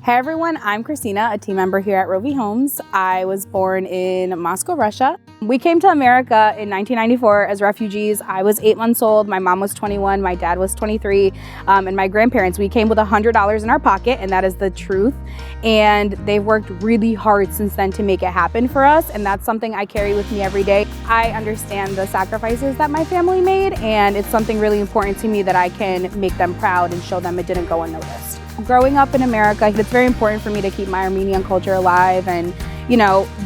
Hey everyone, I'm Kristina, a team member here at ROVI Homes. I was born in Moscow, Russia. We came to America in 1994 as refugees. I was 8 months old, my mom was 21, my dad was 23, and my grandparents. We came with $100 in our pocket, and that is the truth. And they've worked really hard since then to make it happen for us, and that's something I carry with me every day. I understand the sacrifices that my family made, and it's something really important to me that I can make them proud and show them it didn't go unnoticed. Growing up in America, it's very important for me to keep my Armenian culture alive and,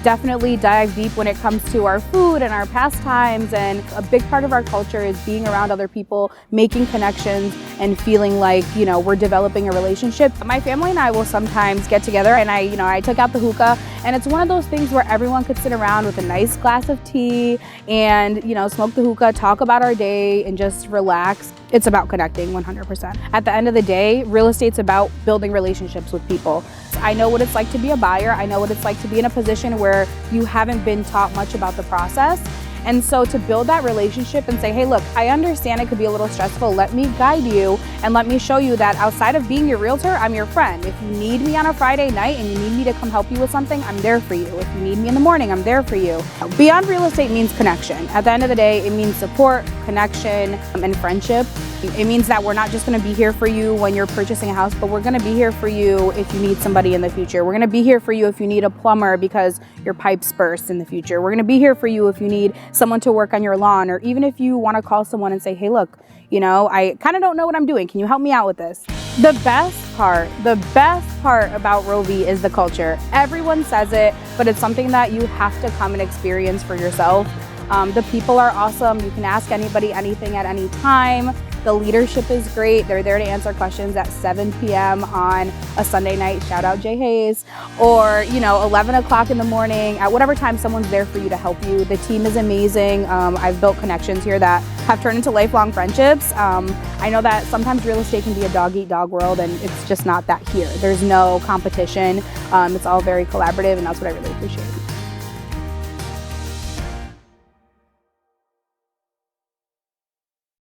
definitely dive deep when it comes to our food and our pastimes. And a big part of our culture is being around other people, making connections, and feeling like, we're developing a relationship. My family and I will sometimes get together and I took out the hookah, and it's one of those things where everyone could sit around with a nice glass of tea and, smoke the hookah, talk about our day, and just relax. It's about connecting 100%. At the end of the day, real estate's about building relationships with people. I know what it's like to be a buyer. I know what it's like to be in a position where you haven't been taught much about the process. And so to build that relationship and say, hey, look, I understand it could be a little stressful. Let me guide you and let me show you that outside of being your realtor, I'm your friend. If you need me on a Friday night and you need me to come help you with something, I'm there for you. If you need me in the morning, I'm there for you. Beyond real estate means connection. At the end of the day, it means support, connection, and friendship. It means that we're not just going to be here for you when you're purchasing a house, but we're going to be here for you if you need somebody in the future. We're going to be here for you if you need a plumber because your pipes burst in the future. We're going to be here for you if you need someone to work on your lawn, or even if you want to call someone and say, hey, look, I kind of don't know what I'm doing. Can you help me out with this? The best part about ROVI is the culture. Everyone says it, but it's something that you have to come and experience for yourself. The people are awesome. You can ask anybody anything at any time. The leadership is great. They're there to answer questions at 7 p.m. on a Sunday night, shout out Jay Hayes, or 11 o'clock in the morning, at whatever time someone's there for you to help you. The team is amazing. I've built connections here that have turned into lifelong friendships. I know that sometimes real estate can be a dog-eat-dog world, and it's just not that here. There's no competition. It's all very collaborative, and that's what I really appreciate.